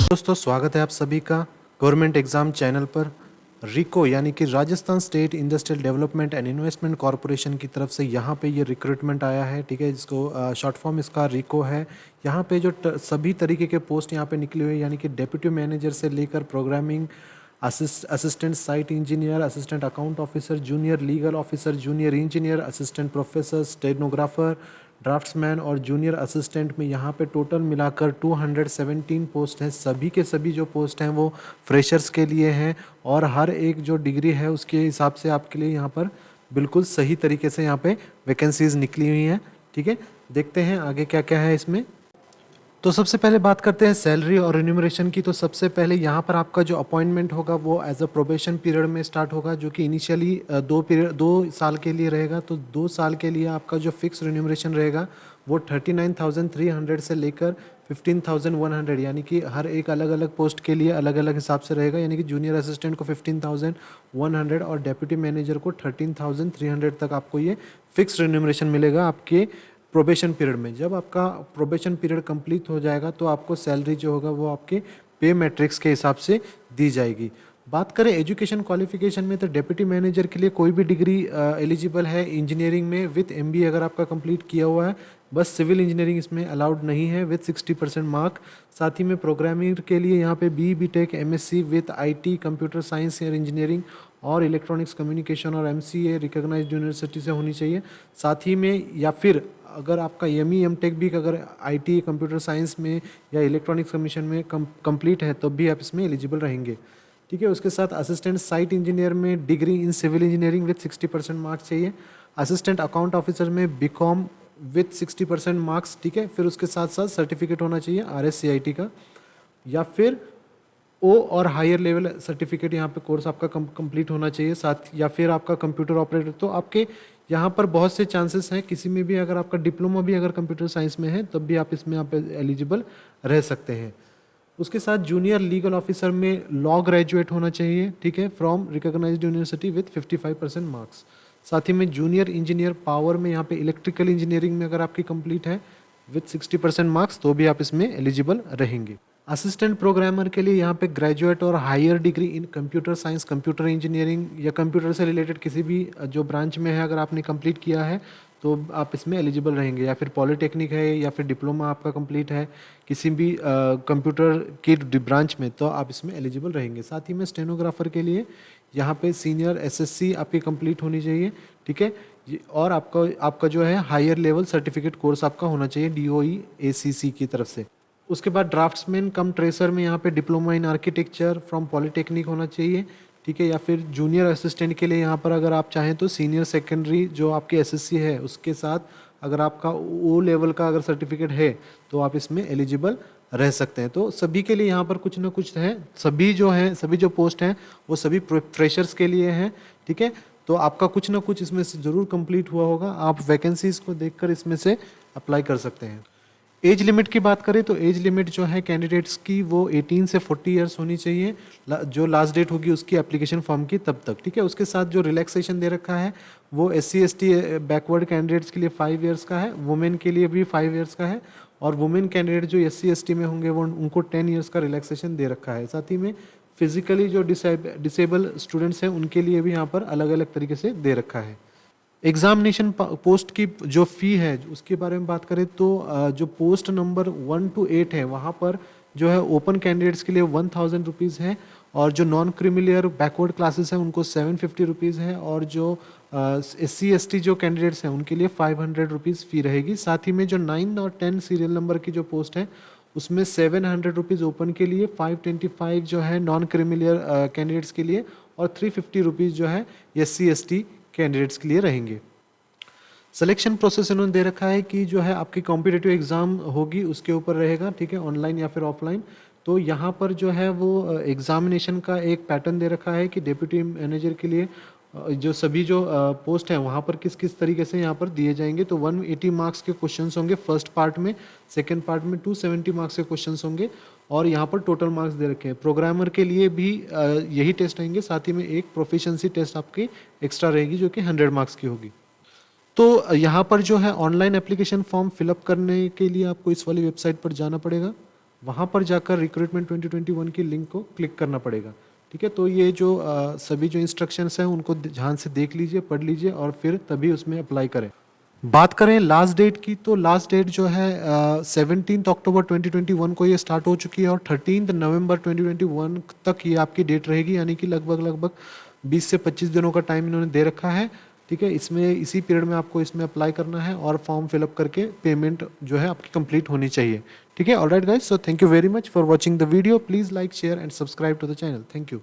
दोस्तों स्वागत है आप सभी का गवर्नमेंट एग्ज़ाम चैनल पर। रिको यानी कि Rajasthan state industrial development and investment corporation की तरफ से यहाँ पे ये रिक्रूटमेंट आया है, ठीक है, जिसको शॉर्ट फॉर्म इसका रिको है। यहाँ पे जो सभी तरीके के पोस्ट यहाँ पे निकले हुए हैं, यानी कि डेप्यूटी मैनेजर से लेकर programming assistant site engineer, assistant account officer, junior legal officer, junior engineer, assistant professor, stenographer, draughtsman और जूनियर असिस्टेंट में यहाँ पे टोटल मिलाकर 217 पोस्ट हैं। सभी के सभी जो पोस्ट हैं वो फ्रेशर्स के लिए हैं और हर एक जो डिग्री है उसके हिसाब से आपके लिए यहाँ पर बिल्कुल सही तरीके से यहाँ पे वैकेंसीज निकली हुई हैं, ठीक है। देखते हैं आगे क्या क्या है इसमें। तो सबसे पहले बात करते हैं सैलरी और रिन्यूमरेशन की। तो सबसे पहले यहाँ पर आपका जो अपॉइंटमेंट होगा वो एज अ प्रोबेशन पीरियड में स्टार्ट होगा, जो कि इनिशियली 2 साल के लिए रहेगा। तो 2 साल के लिए आपका जो फिक्स रिन्यूमरेशन रहेगा वो 39,300 से लेकर 15,100, यानी कि हर एक अलग अलग पोस्ट के लिए अलग अलग हिसाब से रहेगा। यानी कि जूनियर असिस्टेंट को 15,100 और डेप्यूटी मैनेजर को 13,300 तक आपको ये फिक्स रिन्यूमरेशन मिलेगा आपके प्रोबेशन पीरियड में। जब आपका प्रोबेशन पीरियड कंप्लीट हो जाएगा तो आपको सैलरी जो होगा वो आपके पे मैट्रिक्स के हिसाब से दी जाएगी। बात करें एजुकेशन क्वालिफिकेशन में, तो डेप्यूटी मैनेजर के लिए कोई भी डिग्री एलिजिबल है इंजीनियरिंग में विथ एमबीए अगर आपका कंप्लीट किया हुआ है। बस सिविल इंजीनियरिंग इसमें अलाउड नहीं है विथ 60% मार्क। साथ ही में प्रोग्रामिंग के लिए यहाँ पे B Tech MSc with IT, computer science या इंजीनियरिंग और इलेक्ट्रॉनिक्स कम्युनिकेशन और एमसीए रिकॉग्नाइज्ड यूनिवर्सिटी से होनी चाहिए। साथ ही में या फिर अगर आपका एम टेक भी अगर आईटी, कंप्यूटर साइंस में या इलेक्ट्रॉनिक्स कमीशन में कंप्लीट है तो भी आप इसमें एलिजिबल रहेंगे, ठीक है। उसके साथ असिस्टेंट साइट इंजीनियर में degree in civil engineering with 60% marks चाहिए। असिस्टेंट अकाउंट ऑफिसर में बीकॉम विथ 60% मार्क्स, ठीक है। फिर उसके साथ साथ सर्टिफिकेट होना चाहिए RSCIT का, या फिर ओ और हायर लेवल सर्टिफिकेट यहाँ पे कोर्स आपका कंप्लीट होना चाहिए। साथ या फिर आपका कंप्यूटर ऑपरेटर। तो आपके यहाँ पर बहुत से चांसेस हैं, किसी में भी अगर आपका डिप्लोमा भी अगर कंप्यूटर साइंस में है तब भी आप इसमें आप एलिजिबल रह सकते हैं। उसके साथ जूनियर लीगल ऑफिसर में लॉ ग्रेजुएट होना चाहिए, ठीक है, from recognised university with 55% marks. साथ ही में जूनियर इंजीनियर पावर में यहाँ पे इलेक्ट्रिकल इंजीनियरिंग में अगर आपकी कंप्लीट है विथ 60% मार्क्स तो भी आप इसमें एलिजिबल रहेंगे। असिस्टेंट प्रोग्रामर के लिए यहाँ पे ग्रेजुएट और higher degree in computer science, computer engineering या कंप्यूटर से रिलेटेड किसी भी जो ब्रांच में है अगर आपने कंप्लीट किया है तो आप इसमें एलिजिबल रहेंगे। या फिर पॉलिटेक्निक है या फिर डिप्लोमा आपका कंप्लीट है किसी भी कंप्यूटर की ब्रांच में तो आप इसमें एलिजिबल रहेंगे। साथ ही में स्टेनोग्राफर के लिए यहाँ पे सीनियर एसएससी आपकी कंप्लीट होनी चाहिए, ठीक है। और आपका जो है हायर लेवल सर्टिफिकेट कोर्स आपका होना चाहिए DOE ACC की तरफ से। उसके बाद ड्राफ्ट्समैन कम ट्रेसर में यहाँ पे diploma in architecture from polytechnic होना चाहिए, ठीक है। या फिर जूनियर असिस्टेंट के लिए यहाँ पर अगर आप चाहें तो सीनियर सेकेंडरी जो आपकी SSC है उसके साथ अगर आपका O लेवल का अगर सर्टिफिकेट है तो आप इसमें एलिजिबल रह सकते हैं। तो सभी के लिए यहाँ पर कुछ ना कुछ है, सभी जो पोस्ट हैं वो सभी फ्रेशर्स के लिए हैं, ठीक है। तो आपका कुछ ना कुछ इसमें से ज़रूर कंप्लीट हुआ होगा, आप वैकेंसीज को देखकर इसमें से अप्लाई कर सकते हैं। एज लिमिट की बात करें तो एज लिमिट जो है कैंडिडेट्स की वो 18 से 40 ईयर्स होनी चाहिए, जो लास्ट डेट होगी उसकी एप्लीकेशन फॉर्म की तब तक, ठीक है। उसके साथ जो रिलैक्सेशन दे रखा है वो SC ST बैकवर्ड कैंडिडेट्स के लिए 5 ईयर्स का है, वुमेन के लिए भी 5 ईयर्स का है, और वुमेन कैंडिडेट जो SC ST में होंगे वो उनको 10 ईयर्स का रिलैक्सेशन दे रखा है। साथ ही में फिजिकली जो डिसेबल स्टूडेंट्स हैं उनके लिए भी यहाँ पर अलग अलग तरीके से दे रखा है। एग्जामिनेशन पोस्ट की जो फ़ी है उसके बारे में बात करें तो जो पोस्ट नंबर 1 to 8 है वहाँ पर जो है ओपन कैंडिडेट्स के लिए 1,000 रुपीज़ है, और जो नॉन क्रिमिलियर बैकवर्ड क्लासेस हैं उनको 750 रुपीज़ है, और जो SC ST जो कैंडिडेट्स हैं उनके लिए 500 रुपीज़ फ़ी रहेगी। साथ ही में जो 9 और 10 सीरियल नंबर की जो पोस्ट है उसमें 700 रुपीज़ ओपन के लिए, 525 जो है नॉन क्रिमिलियर कैंडिडेट्स के लिए, और 350 रुपीज़ जो है SC ST कैंडिडेट्स के लिए रहेंगे। सिलेक्शन प्रोसेस इन्होंने दे रखा है कि जो है आपकी कॉम्पिटिटिव एग्ज़ाम होगी उसके ऊपर रहेगा, ठीक है, ऑनलाइन या फिर ऑफलाइन। तो यहाँ पर जो है वो एग्जामिनेशन का एक पैटर्न दे रखा है कि डेप्यूटी मैनेजर के लिए जो सभी जो पोस्ट हैं वहाँ पर किस किस तरीके से यहाँ पर दिए जाएंगे। तो 180 मार्क्स के क्वेश्चंस होंगे फर्स्ट पार्ट में, सेकंड पार्ट में 270 मार्क्स के क्वेश्चंस होंगे, और यहाँ पर टोटल मार्क्स दे रखे हैं। प्रोग्रामर के लिए भी यही टेस्ट रहेंगे, साथ ही में एक प्रोफिशिएंसी टेस्ट आपकी एक्स्ट्रा रहेगी जो कि 100 मार्क्स की होगी। तो यहाँ पर जो है ऑनलाइन एप्लीकेशन फॉर्म फिलअप करने के लिए आपको इस वाली वेबसाइट पर जाना पड़ेगा वहाँ पर जाकर रिक्रूटमेंट 2021 की लिंक को क्लिक करना पड़ेगा। ठीक है, तो ये जो सभी जो इंस्ट्रक्शंस हैं उनको ध्यान से देख लीजिए, पढ़ लीजिए और फिर तभी उसमें अप्लाई करें। बात करें लास्ट डेट की, तो लास्ट डेट जो है 17 अक्टूबर 2021 को ये स्टार्ट हो चुकी है और 13 नवंबर 2021 तक ये आपकी डेट रहेगी, यानी कि लगभग 20 से 25 दिनों का टाइम इन्होंने दे रखा है। ठीक है, इसमें इसी पीरियड में आपको इसमें अप्लाई करना है और फॉर्म फिलअप करके पेमेंट जो है आपकी कंप्लीट होनी चाहिए। ठीक है, alright guys, so thank you very much for watching the video. Please like, share and subscribe to the channel. Thank you.